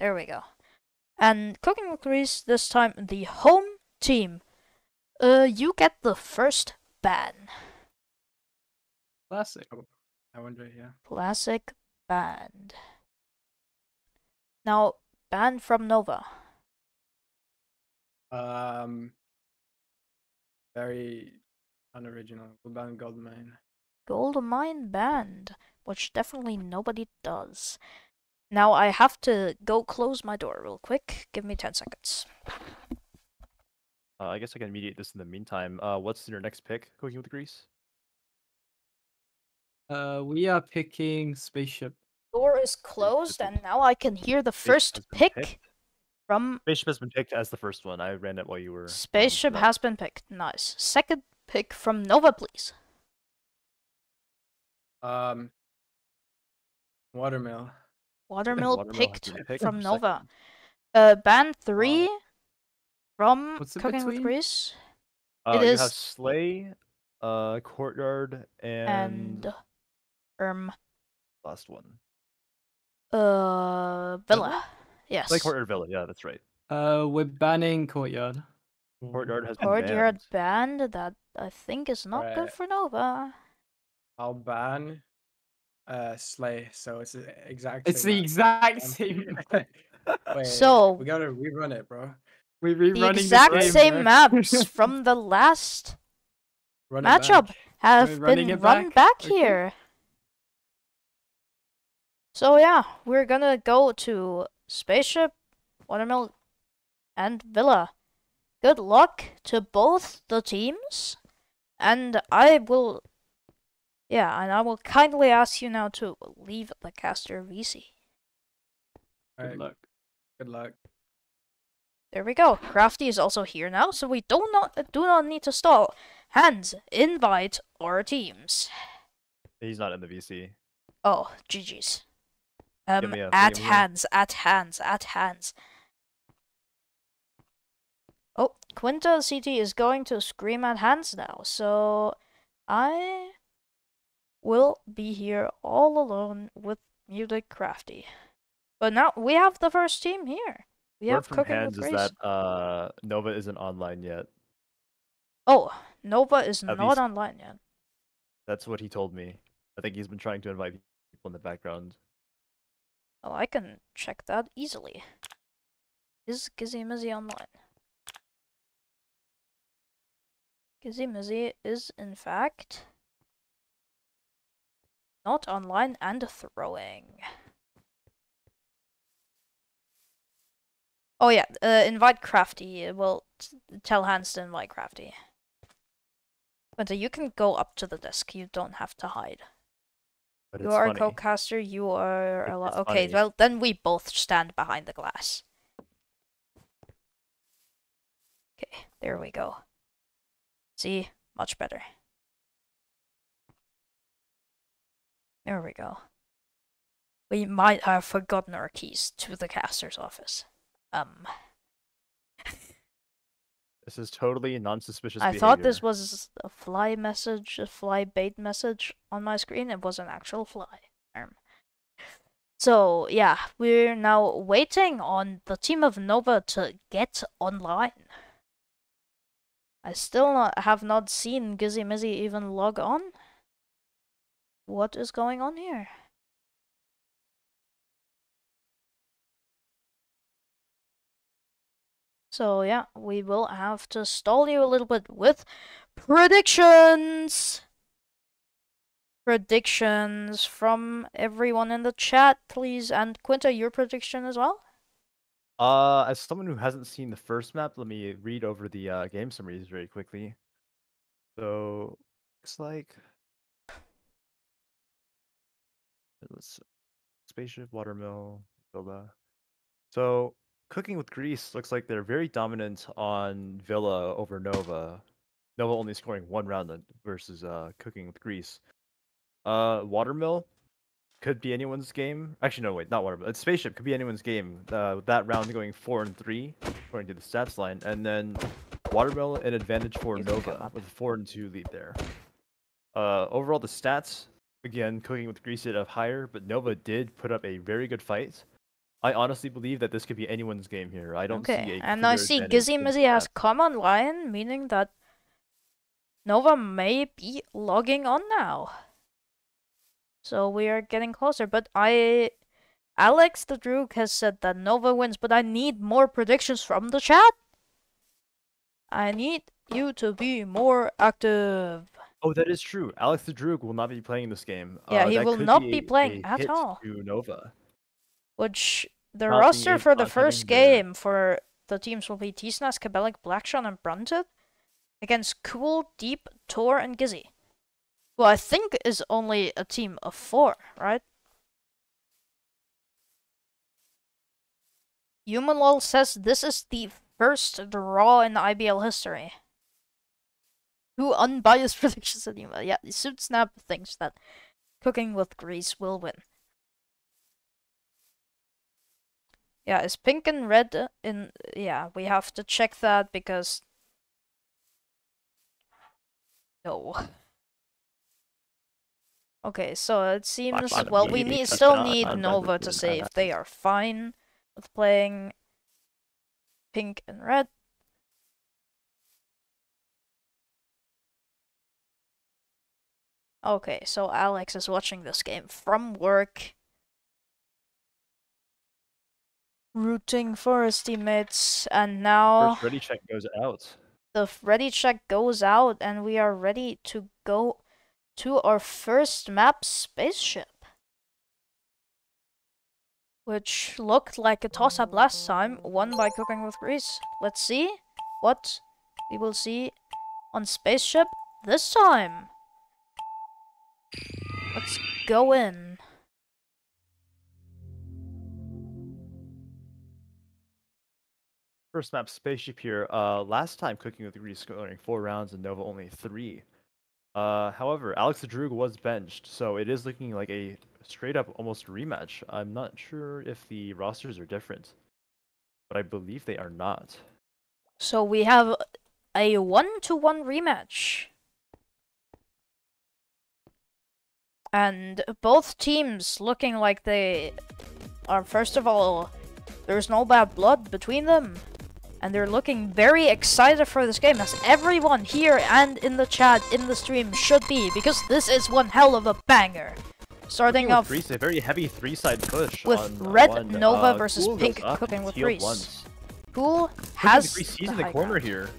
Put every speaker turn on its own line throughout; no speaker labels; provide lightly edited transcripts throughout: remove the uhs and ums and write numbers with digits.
there we go. And Cooking with Grease, this time the home team. You get the first ban.
Classic. Oh, I wonder, yeah.
Classic band. Now, band from Nova.
Very unoriginal. About Goldmine.
Goldmine band, which definitely nobody does. Now I have to go close my door real quick. Give me 10 seconds.
I guess I can mediate this in the meantime. What's your next pick, Cooking with Grease?
We are picking Spaceship.
Door is closed, and now I can hear the first
has been
pick
picked?
from...
Spaceship has been picked as the first one. I ran it while you were...
Spaceship has been picked. Nice. Second pick from Nova, please.
Watermill.
Watermill picked from Nova.
Second.
Band 3 from
What's the
Cooking with
between?
Grease.
You
It is
have Slay, Courtyard, and last one.
Villa. Yes.
Slay, Courtyard, Villa. Yeah, that's right.
We're banning Courtyard.
Courtyard has been
Courtyard
banned.
banned. That I think is not good for Nova.
I'll ban Slay, so it's the exact
It's
same
the exact same.
Wait,
So
we gotta rerun it, bro.
We're
the
rerunning
exact
game,
same
bro.
maps from the last
Run it
matchup
back.
have
We're running
been
it
run
back?
back
Okay.
here. So yeah, we're gonna go to Spaceship, Watermill, and Villa. Good luck to both the teams, and I will kindly ask you now to leave the caster VC.
Alright,
Good luck.
good luck.
There we go. Crafty is also here now, so we do not need to stall. Hands, invite our teams.
He's not in the VC.
Oh, GG's.
Give me a
at
freaking
hands. Oh, Quinta CT is going to scream at hands now, so I will be here all alone with Muted Crafty. But now we have the first team here. We
Word
have
from
Cooking
Hands
with
is
Grace.
that Nova isn't online yet.
Oh, Nova is
At
not
least-
online yet.
That's what he told me. I think he's been trying to invite people in the background.
Oh, I can check that easily. Is Gizzy Mizzy online? Gizzy Mizzy is, in fact, not online and throwing. Oh yeah, invite Crafty. Well, tell Hans to invite Crafty. Quinta, you can go up to the desk. You don't have to hide.
But
You
it's
are a
funny.
co-caster. You are
It's
okay.
funny.
Well, then we both stand behind the glass. Okay, there we go. See, much better. There we go. We might have forgotten our keys to the caster's office.
This is totally non-suspicious
I
behavior.
thought this was a fly message, a fly bait message on my screen. It was an actual fly. So, yeah, we're now waiting on the team of Nova to get online. I still have not seen Gizzy Mizzy even log on. What is going on here? So yeah, we will have to stall you a little bit with predictions! Predictions from everyone in the chat, please. And Quinta, your prediction as well?
As someone who hasn't seen the first map, let me read over the game summaries very quickly. So, looks like... Let's Spaceship, Watermill, Villa. So, Cooking with Grease looks like they're very dominant on Villa over Nova. Nova only scoring one round versus Cooking with Grease. Watermill could be anyone's game. Actually, no, wait, not Watermill. It's Spaceship could be anyone's game. That round going 4-3 according to the stats line, and then Watermill an advantage for Nova with a 4-2 lead there. Overall, the stats again, Cooking with Grease did have higher, but Nova did put up a very good fight. I honestly believe that this could be anyone's game here. I don't see
Okay,
a
and I
clear
see
advantage
Gizzy
in
Mizzy has
that.
come online, meaning that Nova may be logging on now. So we are getting closer, but Alex the Droog has said that Nova wins, but I need more predictions from the chat. I need you to be more active.
Oh, that is true. Alex the Droog will not be playing this game.
Yeah, he
That
will
could
not be
be
playing
a
at
hit
all.
to Nova.
Which the
Not being
roster for the
not having
first
their
game for the teams will be Tisnas, Kabelic, Blackshot, and Brunted against Cool, Deep, Tor, and Gizzy. Who I think is only a team of 4, right? HumanLol says this is the first draw in IBL history. Who unbiased predictions at Human? Yeah, SuitSnap thinks that Cooking with Grease will win. Yeah, is pink and red in... Yeah, we have to check that because... No. Okay, so it seems... Well, we still need Nova to say if they are fine with playing pink and red. Okay, so Alex is watching this game from work. Rooting for his teammates, and now...
First ready check goes out.
The ready check goes out, and we are ready to go to our first map, Spaceship. Which looked like a toss-up last time, won by Cooking with Grease. Let's see what we will see on Spaceship this time. Let's go in.
First map Spaceship here. Last time Cooking with Grease scoring 4 rounds and Nova only 3. However, Alex the Droog was benched, so it is looking like a straight up almost rematch. I'm not sure if the rosters are different, but I believe they are not.
So we have a 1-to-1 rematch. And both teams looking like they are, first of all, there's no bad blood between them. And they're looking very excited for this game, as everyone here and in the chat, in the stream, should be, because this is one hell of a banger. Starting off
Grease, a very heavy 3-side push
with
on
Red Nova versus
Cool
Pink
goes up
Cooking with
healed
Grease.
once.
Cool has
Grease, he's
the
in the
high
corner
ground.
here.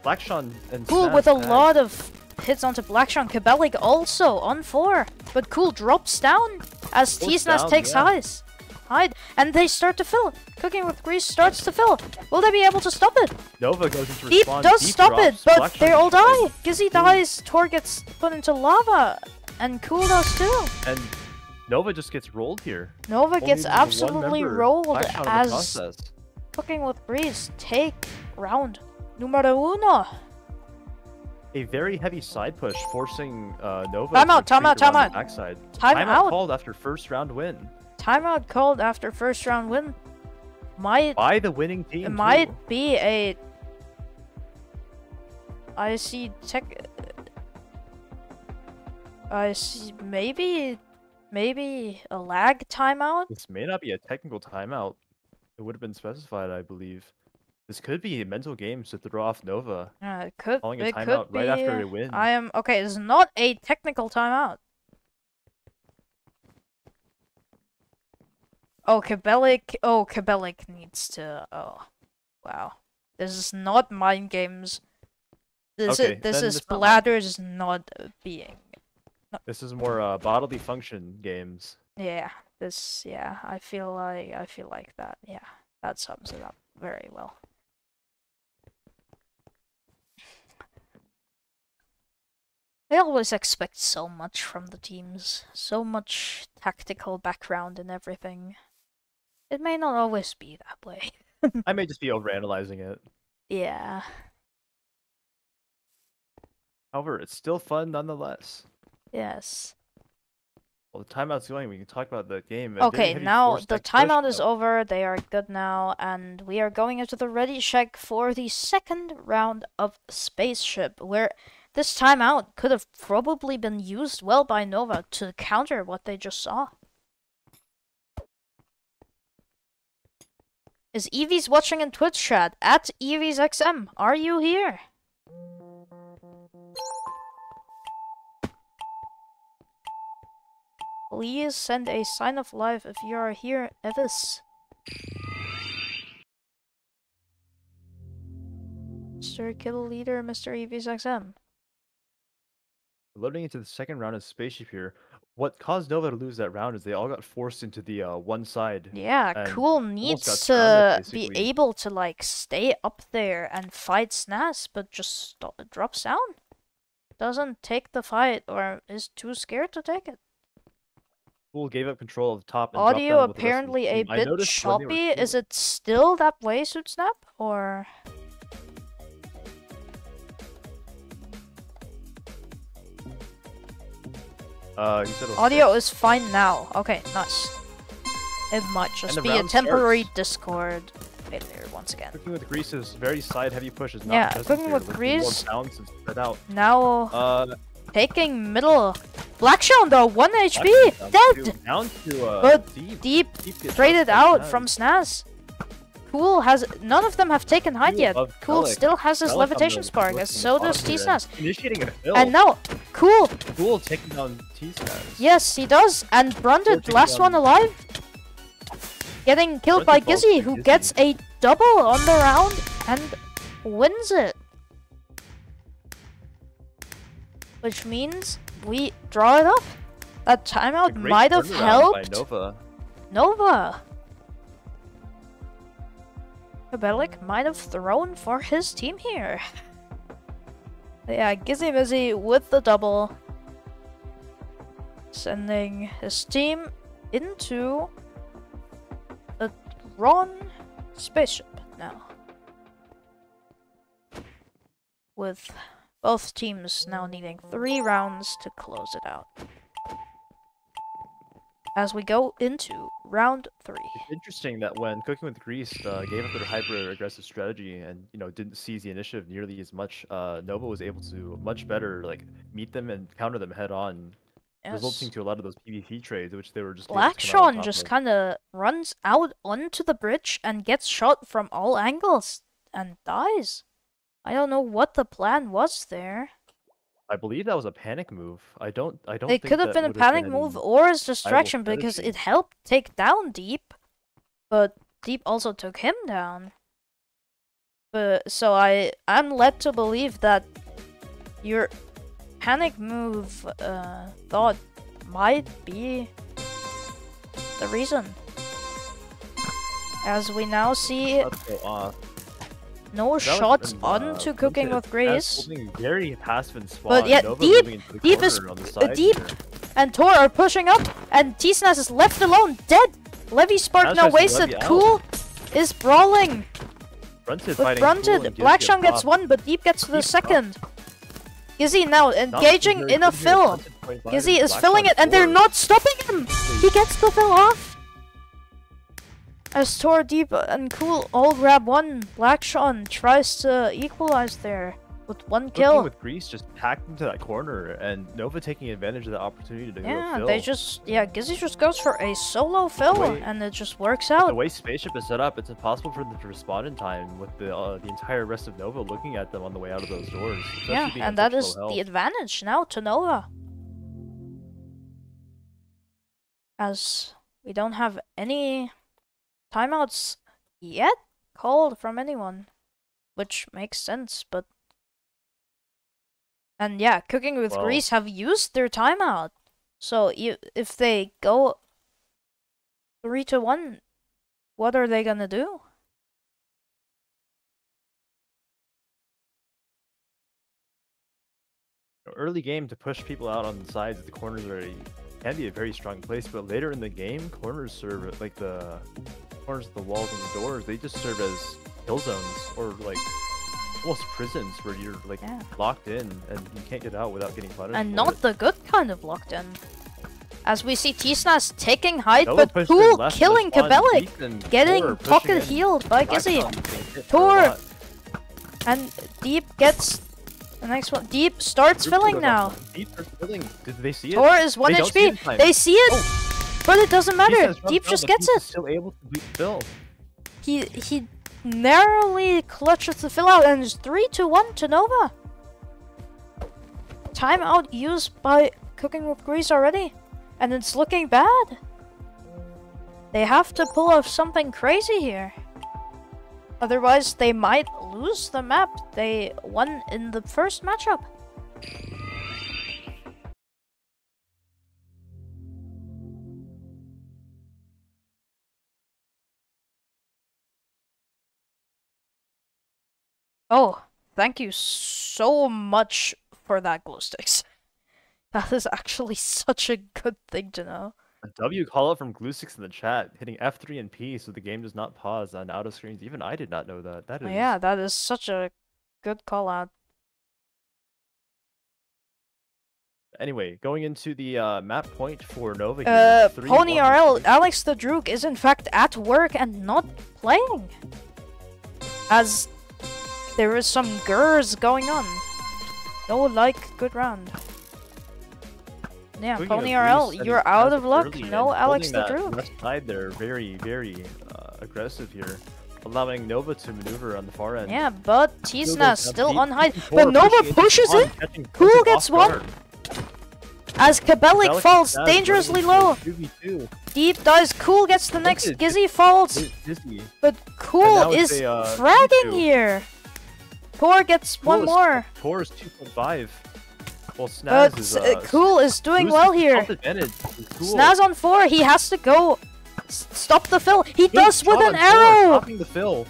Blackshot and
Cool
Snaz
with a
tag.
lot of hits onto Blackshot. Kabelic also on 4, but Cool drops down as Tisnas takes highs. And they start to fill. Cooking with Grease starts to fill. Will they be able to stop it?
Nova goes into
Deep
respawn.
does
Deep
stop
drops,
it, but
Blackshot
they all
destroys.
die. Gizzy dies, Tor gets put into lava, and Cool does too.
And Nova just gets rolled here.
Nova
Only
gets
one
absolutely
member
rolled
Blackshot in the
as
process.
Cooking with Grease take round numero uno.
A very heavy side push, forcing Nova
Timeout,
to retreat
timeout,
around
timeout.
the backside.
Timeout.
Called after first round win.
Timeout called after first round win.
By the winning team,
It
too.
might be a... I see maybe a lag timeout?
This may not be a technical timeout. It would have been specified, I believe. This could be mental games to throw off Nova.
Yeah, it could
Calling a
it
timeout
could
right
be.
after a win.
Okay, it's not a technical timeout. Oh, Kabelic needs to... Oh, wow. This is not mind games. This
Okay,
is
then it's not mind
Bladders not being...
This is more bodily function games.
Yeah, I feel like that. Yeah, that sums it up very well. I always expect so much from the teams, so much tactical background and everything. It may not always be that way.
I may just be overanalyzing it.
Yeah.
However, it's still fun nonetheless.
Yes.
Well, the timeout's going. We can talk about the game.
Okay, now the timeout is over. They are good now, and we are going into the ready check for the second round of Spaceship, where this timeout could have probably been used well by Nova to counter what they just saw. Is Eevees watching in Twitch chat? At EeveesXM, are you here? Please send a sign of life if you are here, Evis. Mr. Kill Leader, Mr. EeveesXM.
Loading into the second round of Spaceship here. What caused Nova to lose that round is they all got forced into the one side.
Yeah,
and
Cool
got
needs
surrounded,
to be
basically.
able to like stay up there and fight Snaz, but just drops down. Doesn't take the fight or is too scared to take it.
Cool gave up control of the top and dropped
Audio
down with the rest of his
apparently a
team. I
bit
noticed when they were
choppy. Is
killing-
it still that way, Suit Snap? Or
He said it was
audio
fixed.
is fine now. Okay, nice. It might just
the
be a
round
temporary
starts.
Discord failure once again.
Cooking with Grease is very side heavy push. Is not
Yeah,
present
Cooking
here,
with
looking
Grease-
more balanced and spread out.
Now taking middle. Blackshone though, 1 HP, dead.
Down to
But
Deep.
Deep
Gets
traded
shot by
out
Snaz.
from Snaz. Cool has none of them have taken height
Cool
yet.
of
Cool
Relic.
still has his
Relic on
levitation
the
spark,
left
as
and
so
the
does
bottom here,
T-Snaz.
Initiating a fill.
And now, Cool,
Cool taking down T-Snaz.
yes, he does. And Brunded,
taking
last
down-
one alive. Getting killed by
Brunded falls
Gizzy,
to
who
Gizzy.
gets a double on the round and wins it. Which means we draw it up. That
A
timeout
great
might have
turnaround by
helped
Nova.
Nova. Kabelic might have thrown for his team here. Yeah, Gizzy Mizzy with the double. Sending his team into a drawn spaceship now. With both teams now needing 3 rounds to close it out. As we go into round 3.
It's interesting that when Cooking with Grease gave up their hyper aggressive strategy and didn't seize the initiative nearly as much, Nova was able to much better like meet them and counter them head on, resulting to a lot of those PvP trades, which they were just able to come out on
Blackshone
top
just
of.
kind of runs out onto the bridge and gets shot from all angles and dies. I don't know what the plan was there.
I believe that was a panic move. I don't.
It
think
could have
that
been a
would
panic
been
move or a distraction because
strategy.
it helped take down Deep, but Deep also took him down. But so I'm led to believe that your panic move thought might be the reason. As we now see
Let's go off.
no
That was
shots
been,
onto Cooking
Brunded
with
as
Grace.
holding very passive in spawn.
But yet
Nova
Deep-
moving into the
Deep is-
corner on the side
Deep
here.
And Tor are pushing up, and T-Snaz is left alone, dead! Levy Spark
Snaz
now
tries to
wasted.
levy out.
Cool is brawling
Brunted
with
fighting Cool
Brunted.
and
Blackshone gets
top.
one, but Deep gets to the
Deep top.
second. Gizzy now
Not
engaging
very
in a
good here.
fill.
Brunted 25,
Gizzy is
Blackshone
filling it, and they're
4.
not stopping him! He gets the fill off! As Tor, Deep, and Cool all grab one, Blackshone tries to equalize there with one
Cooking
kill.
with Grease just packed into that corner, and Nova taking advantage of the opportunity to go
Yeah,
fill.
they just, Gizzy just goes for a solo fill,
way-
and it just works
The
out.
way Spaceship is set up, it's impossible for them to respond in time with the entire rest of Nova looking at them on the way out of those doors. especially
Yeah,
being on
and that
such
is
low
the
health.
advantage now to Nova. As we don't have any timeouts yet called from anyone, which makes sense, but... And yeah, Cooking with
Well-
Grease have used their timeout. So if they go 3-1, what are they gonna do?
Early game to push people out on the sides, the corners can be a very strong place, but later in the game, corners serve like the corners of the walls and the doors. They just serve as kill zones or like almost prisons where you're like
Yeah.
locked in and you can't get out without getting punished.
And
for
not
it.
the good kind of locked in. As we see T-Snaz taking height,
Nova
but
pushed in
Cool
left
killing
with one,
Kabelic,
Deep and
getting
Tor pushing
pocket
in.
healed by Gizzy.
Blackstone getting hit for a
Tor
lot.
And Deep gets the next one. Deep starts
Group
filling
goes
now.
up. Deep starts filling. Did they see it?
Tor is 1
They don't see it in
HP.
time.
They see it,
Oh.
but it doesn't matter.
T-Snaz dropped
Deep
down,
just
but
gets
Deep is
it.
still able to beat Phil.
He narrowly clutches the fill out, and it's 3-1 to Nova. Timeout used by Cooking with Grease already, and it's looking bad. They have to pull off something crazy here. Otherwise, they might lose the map they won in the first matchup. Oh, thank you so much for that, glow sticks. That is actually such a good thing to know.
A W call out from Glue6 in the chat, hitting F3 and P so the game does not pause on out of screens. Even I did not know that. That is...
Yeah, that is such a good call out.
Anyway, going into the map point for Nova here.
Pony RL, Alex the Droog is in fact at work and not playing. As there is some gurs going on. No, like, good round. Yeah, Pony RL, you're out of luck. No Alex the Droog.
Left side there, very, very aggressive here, allowing Nova to maneuver on the far end.
Yeah, but Tisna still on high. But Nova pushes in. Cool gets one. As Kabalik falls dangerously low. Deep dives. Cool gets the next. Gizzy falls. But Cool is fragging here. Tor gets one more.
Tor is 2.5. Well,
Snaz is, Cool is doing well here. Snaz on 4. He has to go stop the fill. He does with an arrow.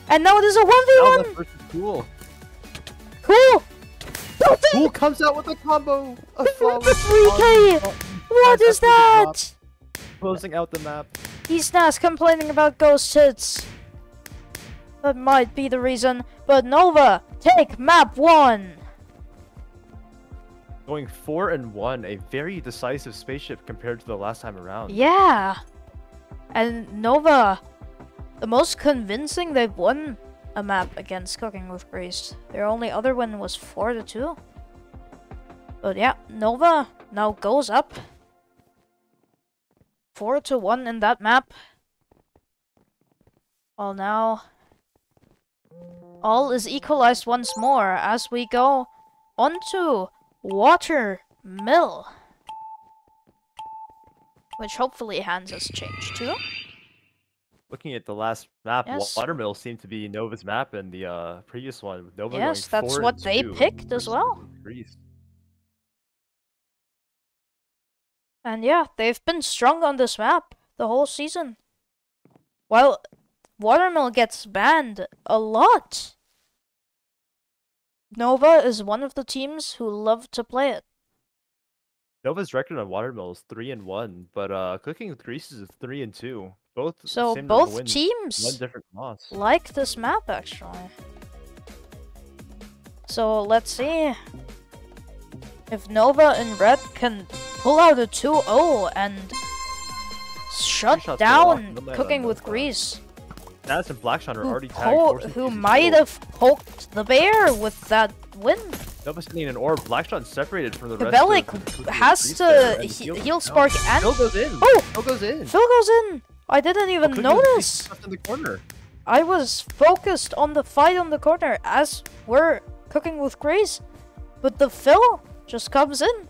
And now it is a 1v1.
Cool.
Cool.
Cool comes out with a combo. A
3K. What is that?
Closing out the map.
Snaz complaining about ghost hits. That might be the reason. But Nova, take map 1.
Going 4-1, a very decisive spaceship compared to the last time around.
Yeah. And Nova, the most convincing they've won a map against Cooking with Grease. Their only other win was 4-2. But yeah, Nova now goes up 4-1 in that map. Well, now all is equalized once more as we go onto Watermill, which hopefully hands us change too.
Looking at the last map,
yes.
Watermill seemed to be Nova's map in the previous one. With Nova
yes,
going
that's what they picked as well. And yeah, they've been strong on this map the whole season. While Watermill gets banned a lot, Nova is one of the teams who love to play it.
Nova's record on Watermill is 3-1, but Cooking with Grease is 3-2. Both
teams
one different loss.
Like this map actually. So let's see if Nova in red can pull out a 2-0 and shut down Cooking with Grease.
Snaz and Blackshot are already tagged.
Who might have poked the bear with that win.
Nova's getting an orb. Blackshot separated from the rest.
Kabalik has to heal Spark and
Phil goes in.
Oh,
Phil goes in.
Phil goes in. I didn't even notice.
In the corner.
I was focused on the fight on the corner as we're Cooking with Grease, but the Phil just comes in.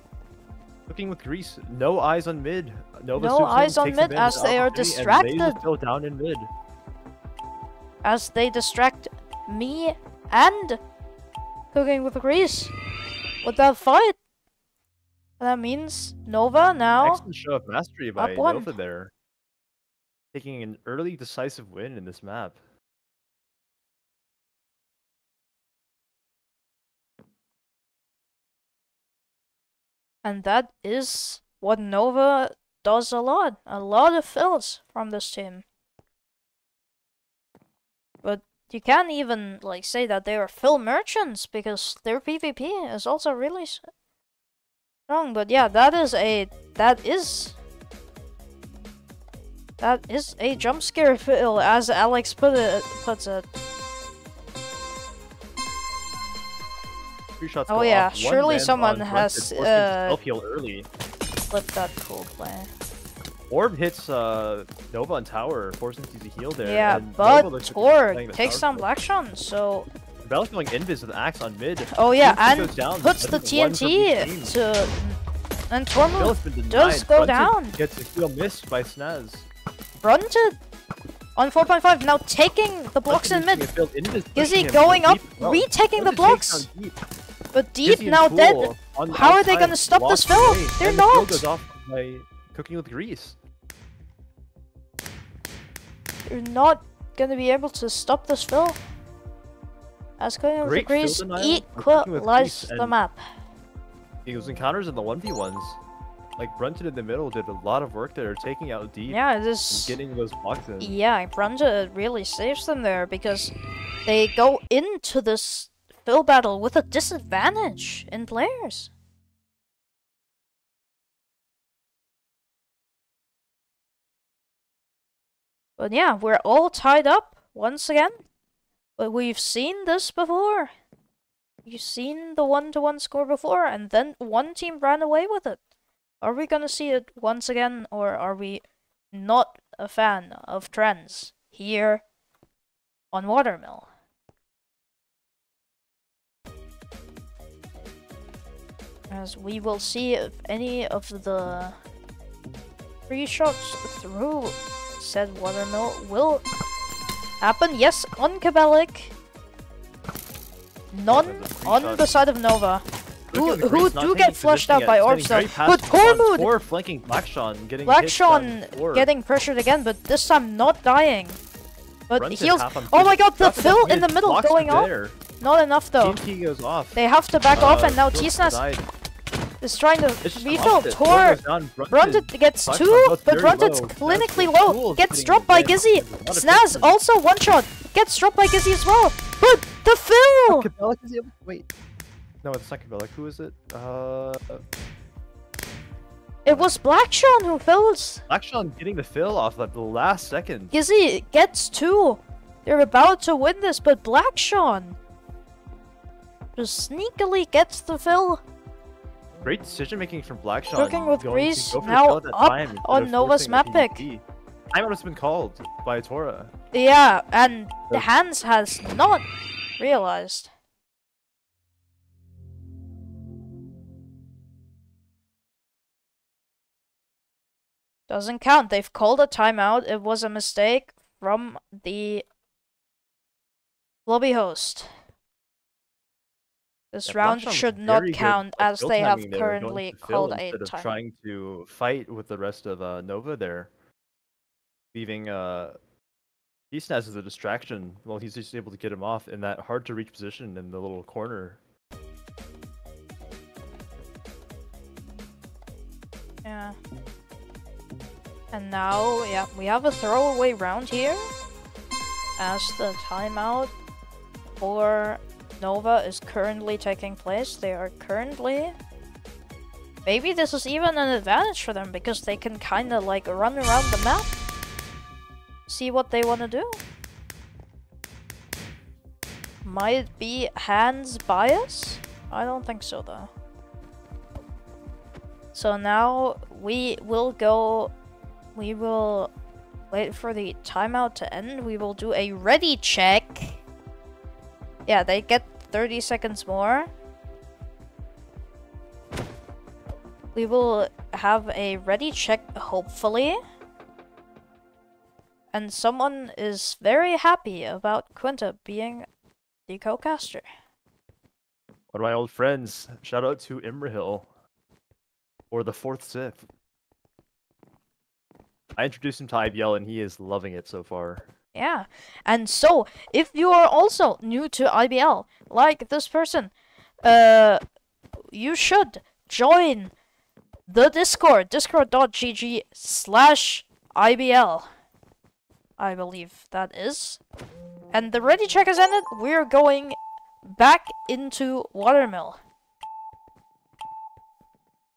Cooking with Grease. No eyes on mid.
No eyes on mid as they are distracted.
Phil down in mid.
As they distract me and Cooking with Grease with that fight. That means Nova now.
Excellent show of mastery by Nova there. Taking an early decisive win in this map.
And that is what Nova does a lot. A lot of fills from this team. But you can't even like say that they are fill merchants because their PvP is also really strong. But yeah, that is a jump scare fill, as Alex puts it. Oh yeah, surely someone has
self-heal early.
flipped that cool play.
Orb hits Nova on tower, forcing him to heal there.
Yeah,
and
but
Nova looks like he's playing
Tor
the
takes
tower
down
kill.
Blackshon, so...
Rebel's going invis with an axe on mid.
Oh yeah,
TNT
and
goes down,
puts the
but one from each
TNT
team.
to... And
Bill
Tormund
has been
does
denied.
go
Brunton
down.
Gets a heal missed by Snaz.
Brunted on 4.5, now taking the blocks in mid. Gizzy going up, retaking the blocks. But Deep now dead. How are they gonna stop this fill? They're not.
Goes off by cooking with grease.
They're not gonna be able to stop this fill. As Cooking with
Great
Grease
fill denial,
equalize the
and-
map.
Those encounters in the 1v1s. Like Brunton in the middle did a lot of work there, taking out Deep
Yeah,
and
this...
getting those blocks in.
Yeah, Brunja really saves them there because they go into this fill battle with a disadvantage in players. But yeah, we're all tied up once again. But we've seen this before. You've seen the 1-to-1 score before, and then one team ran away with it. Are we gonna see it once again, or are we not a fan of trends here on Watermill? As we will see if any of the free shots through said Watermill will happen. Yes, on Kabalik. None on the side of Nova. Who do get flushed out by orbs though. But Tormund!
Or flanking Blackshon getting
Blackshon getting pressured again, but this time not dying. But
Brunton
heals.
half on
Oh my god, the
Brunton
fill
mid,
in the middle
blocks
going
are
off.
there.
Not enough though.
TNT goes off.
They have to back off, and now
Phil
T-Snas
died.
is trying to
It's just
refill.
opposite.
Tor
goes down,
Brunted gets
Blackshon
2,
both
but
very
Brunted's
low.
clinically
That's
low.
cool,
Gets
getting
dropped by
dead.
Gizzy.
There's a lot of
Snaz
distance.
also one shot. Gets dropped by Gizzy as well. But the fill!
Kabalik is able. Wait. No, it's not Kabalik. Who is it?
It was Blackshon who fills.
Blackshon getting the fill off at the last second.
Gizzy gets 2. They're about to win this, but Blackshon just sneakily gets the fill.
Great decision making from Blackshon.
Cooking with
going to
Grease
go for the
now
kill at that
up
time instead
on
of
Nova's
forcing a
map pick.
PvP. Timeout has been called by Tora.
Yeah, and the hands has not realized. Doesn't count. They've called a timeout. It was a mistake from the lobby host. This
Yeah,
round
Blackshon was
should not
very good
count
at
as
kill
they have
timing there,
currently
going to
called
fill
a
instead of
timeout.
trying to fight with the rest of Nova there, leaving Eastnaz as a distraction while he's just able to get him off in that hard to reach position in the little corner.
Yeah. And now, yeah, we have a throwaway round here. As the timeout for Nova is currently taking place. They are currently... Maybe this is even an advantage for them, because they can kind of like run around the map. See what they want to do. Might be hands bias? I don't think so though. So now we will go... We will wait for the timeout to end. We will do a ready check. Yeah, they get 30 seconds more. We will have a ready check, hopefully. And someone is very happy about Quinta being the co-caster.
One of my old friends. Shout out to Imrahil. Or the 4th Sith. I introduced him to IBL and he is loving it so far.
Yeah, and so, if you are also new to IBL, like this person, you should join the Discord, discord.gg/IBL. I believe that is. And the ready check has ended, we're going back into Watermill.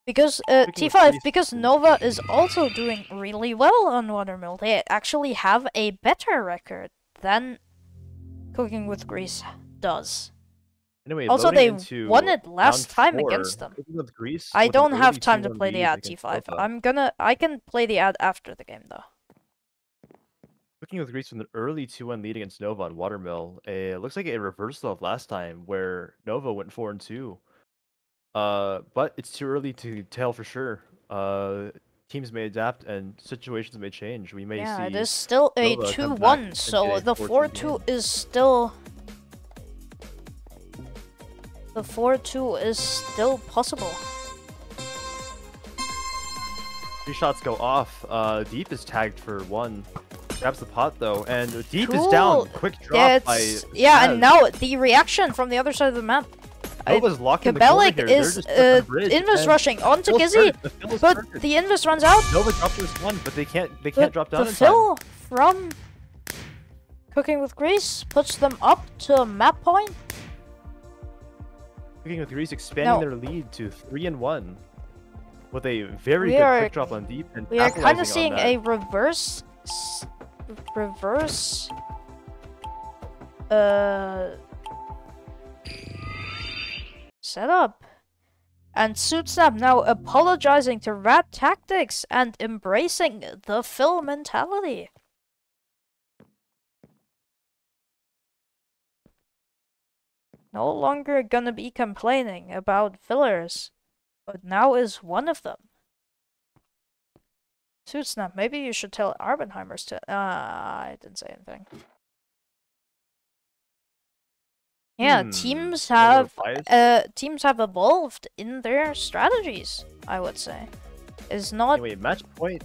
Because, T5, because Nova is also doing really well on Watermill. They actually have a better record than Cooking with Grease does.
Anyway,
Also,
loading
they
into
won it
round
last time
4,
against them.
Cooking with Greece
I
with an
don't have
early
time to
2-1
play the
lead
ad
against
T5.
Nova.
I can play the ad after the game though.
Cooking with Greece with an early 2-1 lead against Nova on Watermill. It looks like a reversal of last time where Nova went 4-2. But it's too early to tell for sure. Teams may adapt and situations may change. We may
Yeah, it
see
is still a
Nova come back
2-1,
and
so
get a
the
4-2
4-2
game.
is still... The 4-2 is still possible.
3 shots go off. Deep is tagged for 1. Grabs the pot though, and Deep is
Cool.
down. Quick drop by
yeah, and
Spaz.
now the reaction from the other side of the map.
Nova's locking the corner
Kabalik
here. They're
is
just stuck on the bridge,
invis
and
rushing onto
Phil's
Gizzy,
hurt. The Phil is
but
hurt.
the invis runs out.
Nova dropped this one, but they can't
But
drop down
the
in time.
fill from Cooking with Grease puts them up to a map point.
Cooking with Greece expanding
No.
their lead to 3-1 with a very
We
good
are-
quick drop on Deep and
We are kind
capitalizing
of seeing
on that.
a reverse setup. And Suitsnap now apologizing to Rat Tactics and embracing the fill mentality. No longer gonna be complaining about fillers, but now is one of them. Suitsnap, maybe you should tell Arbenheimers to. I didn't say anything. Yeah, teams have evolved in their strategies, I would say. Is not
Anyway, match point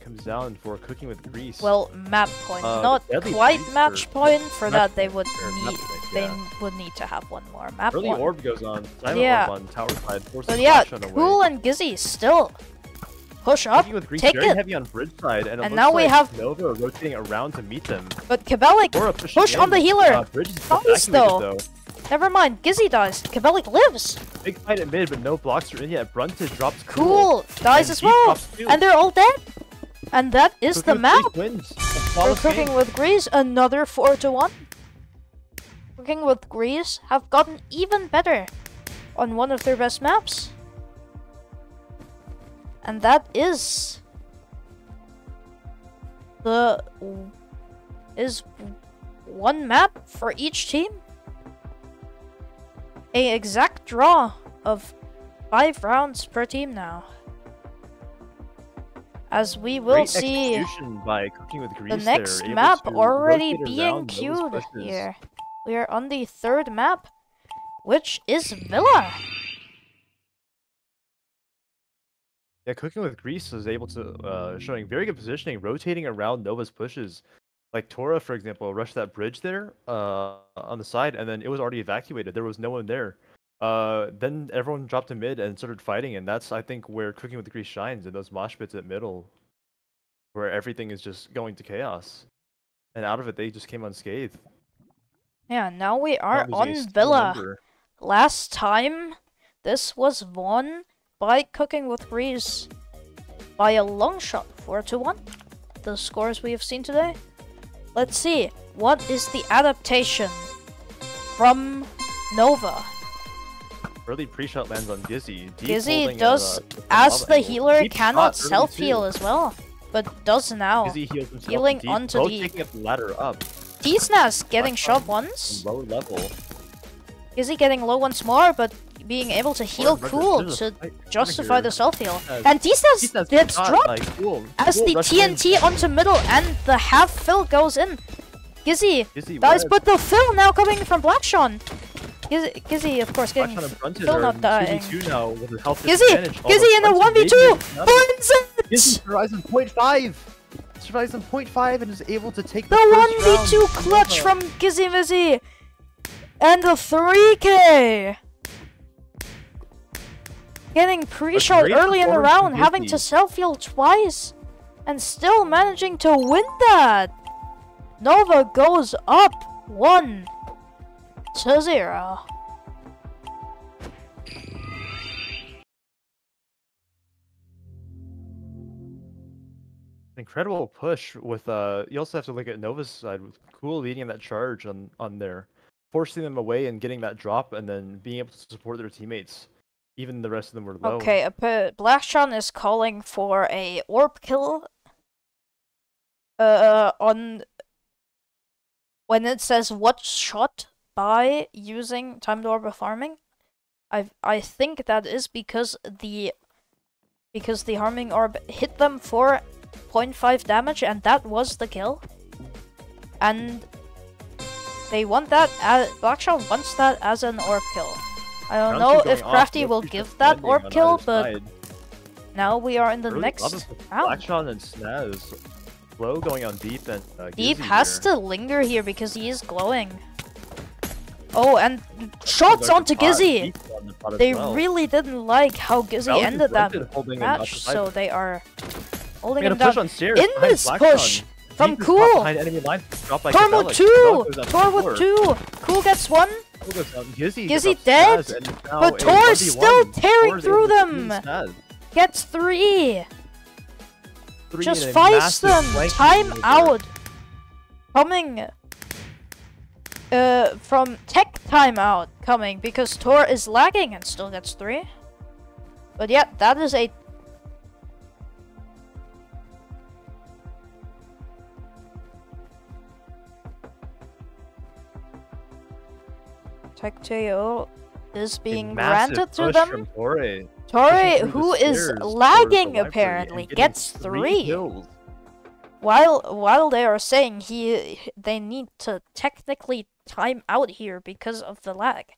comes down for Cooking with Greece.
well map point, not
Deadly
quite
Freak
match
or-
point. For
match
that, they
point
would
or map
need
point,
they
yeah.
would need to have one more map
Early
point.
orb goes on. Silent
Yeah.
orb on tower side. Forces
But yeah,
Flash on
Cool
away.
and Gizzy still push up,
Cooking with Greece
take
very
it.
heavy on bridge side, and it
And
looks
now we
like
have-
Nova rotating around to meet them.
But Kabalik
Bora pushing
push on
in.
the healer.
Bridge is
Nice,
evacuated,
though. Never mind, Gizzy dies. Kabalik lives.
Big fight at mid, but no blocks are in yet. Brunted drops
Cool dies
and
as
Deep
well,
drops too.
and they're all dead. And that is
Cooking
the
with
map.
Greece wins. A
For
flawless
Cooking
game.
with Grease, another 4-1. Cooking with Grease have gotten even better on one of their best maps. And that is one map for each team. A exact draw of 5 rounds per team now. As we will
Great
see
execution by Cooking with Greece
the
there,
next
able
map
to
already
rotate
being
around those
queued
pushes.
here. We are on the 3rd map, which is Villa.
Yeah, Cooking with Greece was able to showing very good positioning, rotating around Nova's pushes. Like Tora, for example, rushed that bridge there on the side, and then it was already evacuated. There was no one there. Then everyone dropped to mid and started fighting, and that's I think where Cooking with Greece shines in those mosh pits at middle, where everything is just going to chaos, and out of it they just came unscathed.
Yeah, now we are
Not losing a
on
single
Villa.
member.
Last time, this was won by Cooking with Grease by a long shot, 4-1. The scores we have seen today. Let's see, what is the adaptation from Nova?
Early pre-shot lands on Gizzy. Deep
Gizzy
holding
does,
a
as
lava
the
angle.
healer,
Deep
cannot
shot early
self-heal
too.
as well, but does now.
Gizzy heals himself
Healing
deep,
onto
both
Deep.
taking up the ladder up.
T-Snaz getting
Black
shot
Button
once.
Low level.
Gizzy getting low once more, but being able to heal
Brother,
Cool
there's a
to
fight corner
justify
here.
the self-heal.
Yeah,
And T-Snaz
T-Snaz
gets
shot,
dropped
like, cool.
as
Cool
the
rushed in.
TNT onto middle and the half fill goes in. Gizzy
Gizzy
dies,
wins.
but the fill now coming from Blackshon. Gizzy, of course, getting
Blackshot and Brunted
Phil
are
not dying.
2v2 now with a health
Gizzy
disadvantage.
in a
Although Brunted
1v2
maybe is not-
wins
Gizzy
it!
survives in 0.5! Survives in 0.5 and is able to take
The
first
1v2
round.
clutch
Nova.
from Gizzy Vizzy! And the 3k! Getting pre-shot
great
early in the
performance from
round, having to
Gizzy.
self-heal twice, and still managing to win that! Nova goes up 1-0.
Incredible push with you also have to look at Nova's side with Cool leading that charge on there. forcing them away and getting that drop, and then being able to support their teammates. Even the rest of them were low.
Okay, Blackshot is calling for a orb kill. On when it says what shot by using timed orb of farming, I think that is because the harming orb hit them for 0.5 damage, and that was the kill. And they want that. Blackshot wants that as an orb kill. I don't know if Crafty will give that orb kill, but now we are in the next round.
Blackshot and Snaz. Glow going on Deep, and
Deep has to linger here because he is glowing. Oh, and shots onto Gizzy! They really didn't like how Gizzy ended that match, so they are holding him down. In this push from Cool! Tor with 2! Tor with 2! Cool gets 1. Gizzy dead, but Tor is still tearing through them! Gets 3! Just fights them! Time out! Coming from tech timeout coming because Tor is lagging and still gets 3. But yeah, that is a tech TO is being granted to them. Torre, who is lagging apparently, gets 3. While they are saying they need to technically time out here because of the lag.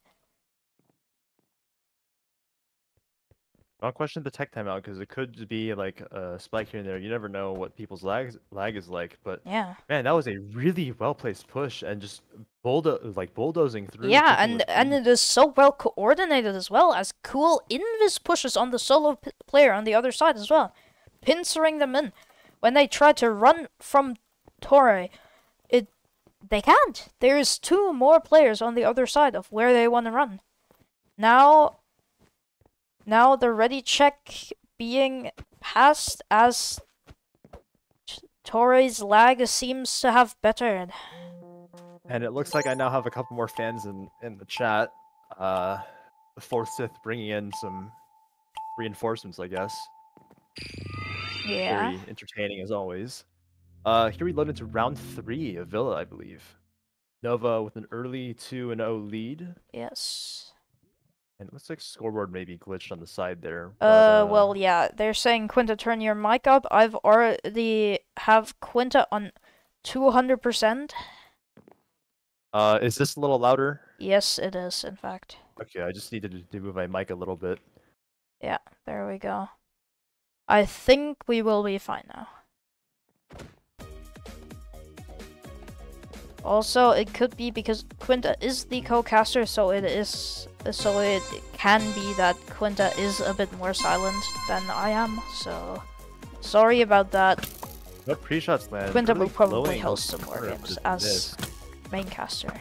I'll question the tech timeout because it could be like a spike here and there. You never know what people's lag is like, but
yeah,
man, that was a really well placed push and just bulldozing through.
Yeah, and it is so well coordinated as well, as Cool invis pushes on the solo player on the other side as well, pincering them in. When they try to run from Torre, they can't. There's 2 more players on the other side of where they want to run. Now the ready check being passed as Torre's lag seems to have bettered.
And it looks like I now have a couple more fans in the chat. The 4th Sith bringing in some reinforcements, I guess.
Yeah.
Very entertaining as always. Here we load into round 3 of Villa, I believe. Nova with an early 2-0 lead.
Yes.
And it looks like scoreboard may be glitched on the side there. But,
well, yeah, they're saying Quinta, turn your mic up. I've already have Quinta on 200%.
Is this a little louder?
Yes, it is, in fact.
Okay, I just needed to move my mic a little bit.
Yeah, there we go. I think we will be fine now. Also, it could be because Quinta is the co-caster, so it can be that Quinta is a bit more silent than I am. So, sorry about that.
No pre-shots land.
Quinta will probably host some more games as main caster.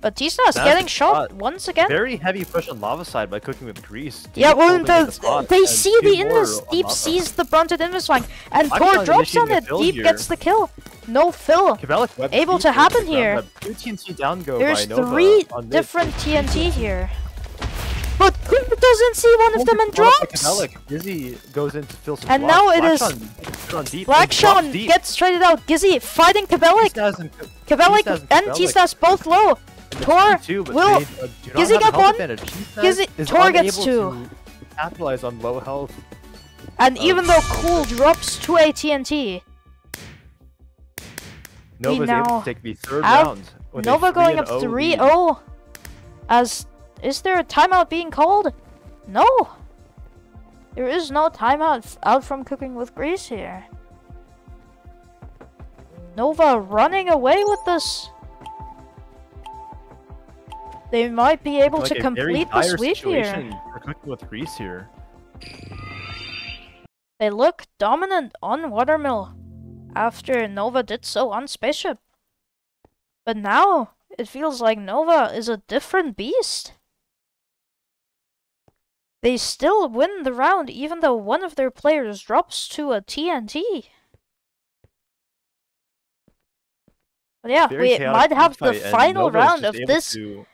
But Tisna is getting shot once again.
Very heavy push on lava side by cooking with grease.
Yeah, well, they see the invis. Deep sees the brunted invis flank, and Tor drops on it. Deep gets the kill. No fill able to happen here. There's 3 different TNT here. But Quinta doesn't see one of them and drops.
Gizzy goes in to fill some
and now it is Blackshot gets traded out. Gizzy fighting Kabelic. Kabelic and Tisnas both low. Tor will. Gizzy got 1. Tor gets 2.
Capitalize on low health.
And even though Cool drops to a TNT,
Nova's able to take the 3rd round.
Nova going up 3-0. Is there a timeout being called? No. There is no timeout out from cooking with grease here. Nova running away with this. They might be able to complete the sweep here.
For cooking with grease here.
They look dominant on Watermill after Nova did so on Spaceship. But now it feels like Nova is a different beast. They still win the round even though one of their players drops to a TNT. But yeah,
Very
we
chaotic
might have the
fight, and
final
Nova is
round
just
of
able
this
to-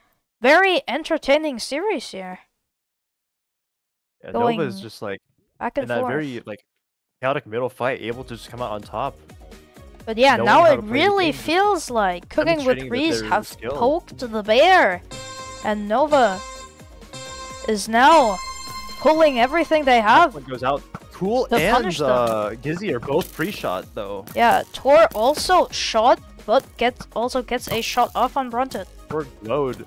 very entertaining series here.
Yeah,
Going
Nova is just like
back
in
and
that
forth.
very like chaotic middle fight, able to just come out on top.
But yeah,
knowing
now
how
it
to play the
really
game, just
feels like Cooking with
demonstrating that
Grease
they're
have
skilled.
poked the bear. And Nova is now pulling everything they have.
One goes out. Cool
to
and
punish them.
Gizzy are both pre-shot though.
Yeah, Tor also shot, but also gets a shot off on Brunted.
Or glowed.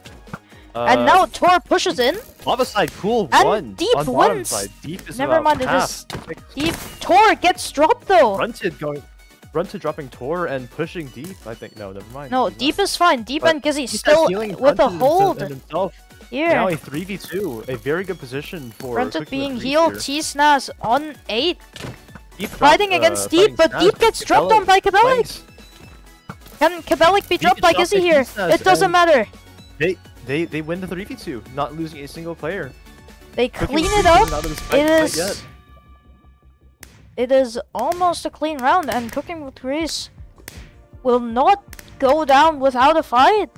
And now Tor pushes in.
Lava side, cool
And
one.
Deep
on bottom
wins.
side. Deep is
Never
about
mind, it
half.
is Deep. Tor gets dropped though.
Brunted dropping Tor and pushing Deep. I think no, never mind.
No,
He's
Deep
not.
is fine. Deep
But
and Gizzy
Deep
still
has healing
with a
Brunted
hold
and himself.
here.
Now a 3v2, a very good position for
Brunted
Cooking
being
with Grease
healed.
here.
T-Snaz on 8.
Deep
Fighting against Deep, but Deep gets dropped on by Kabelic. Can Kabelic be dropped by
gets
Gizzy
dropped by
here?
T-Snaz,
It doesn't
and-
matter.
They win the 3v2, not losing a single player.
They
Cooking
clean
with
it
Grease
up.
isn't out of this fight
It
quite
is.
yet.
It is almost a clean round, and Cooking with Grease will not go down without a fight.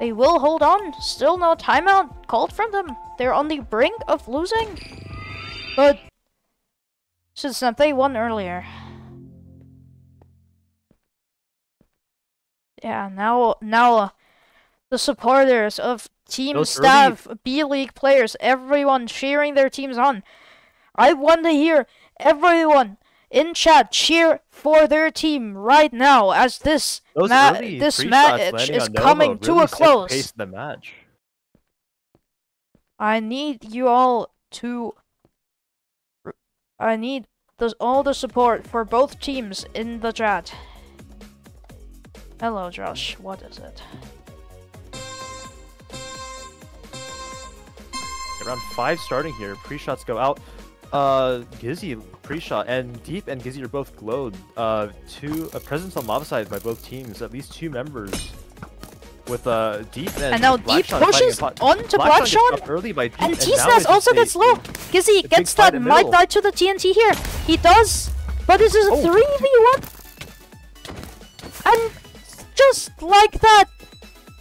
They will hold on. Still no timeout called from them. They're on the brink of losing. But since they won earlier. Yeah, now the supporters of team
Those
staff, B-League players, everyone cheering their teams on. I want to hear everyone in chat cheer for their team right now as this
Those
match
early pre-shots landing
is
on Nova
coming to
really
a
set the
close.
pace of the match.
I need you all to. I need all the support for both teams in the chat. Hello, Josh. What is it?
Around 5 starting here. Pre-shots go out. Gizzy pre-shot and Deep and Gizzy are both glowed. A presence on lava side by both teams. At least 2 members. With Deep and
now Deep
Blackshot
pushes
fighting
onto
Blackshot gets
Blackshot.
dropped early by Deep,
And
now
T-Snaz
it's
also
just
gets low. Gizzy
big
gets
fight
that
in the
might
middle.
die to the TNT here. He does, but this is a
Oh.
3v1. And just like that,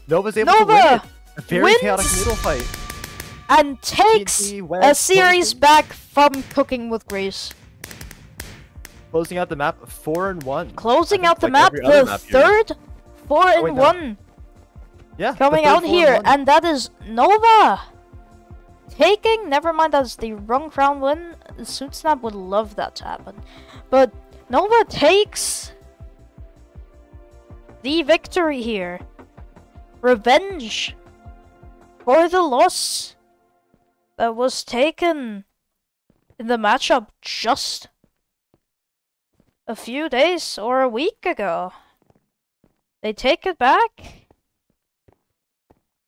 Nova's able to win
Nova
it. A very
wins.
chaotic middle fight.
and takes
TNT
a
went
series
closing.
back from Cooking with Grease.
Closing out the map 4-1.
Closing
I
out
think
the
like
map,
every other
the
map here.
third
wait, no.
4-1
Yeah, the
coming
third
out here,
4-1.
and that is Nova taking. Never mind, that's the wrong crown win. Suitsnap would love that to happen, but Nova takes the victory here. Revenge for the loss that was taken in the matchup just a few days or a week ago. They take it back.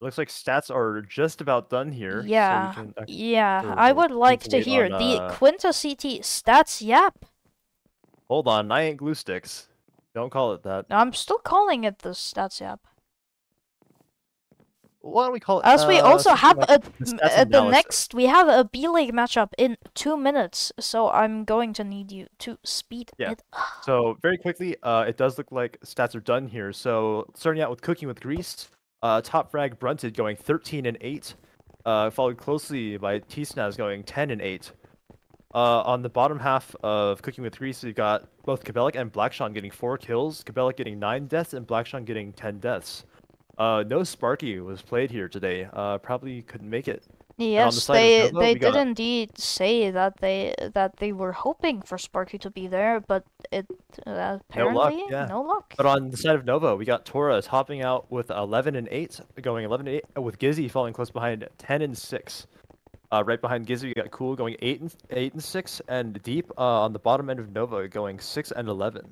Looks like stats are just about done here.
Yeah,
So we can
yeah.
or
I
we'll
would like to
wait
hear
on,
the Quinta CT stats yap.
hold on, I ain't glue sticks. Don't call it that.
I'm still calling it the stats yap.
Why don't we call it?
As we also
something
have
like the stats
the
analysis.
next, we have a B-League matchup in 2 minutes, so I'm going to need you to speed
Yeah.
it up.
So very quickly, it does look like stats are done here. So starting out with Cooking with Grease, top frag Brunted going 13-8, followed closely by T-Snaz going 10-8. On the bottom half of Cooking with Grease, we've got both Kabelic and Blackshot getting 4 kills, Kabelic getting 9 deaths, and Blackshot getting 10 deaths. No Sparky was played here today. Probably couldn't make it.
Yes,
side of
they
Nova, we
did
got-
indeed say that they were hoping for Sparky to be there, but it apparently
yeah.
no luck.
But on the side of Nova, we got Tora topping out with 11-8, going 11-8, with Gizzy falling close behind 10-6. Right behind Gizzy, we got Cool going 8-6, and Deep on the bottom end of Nova going 6-11.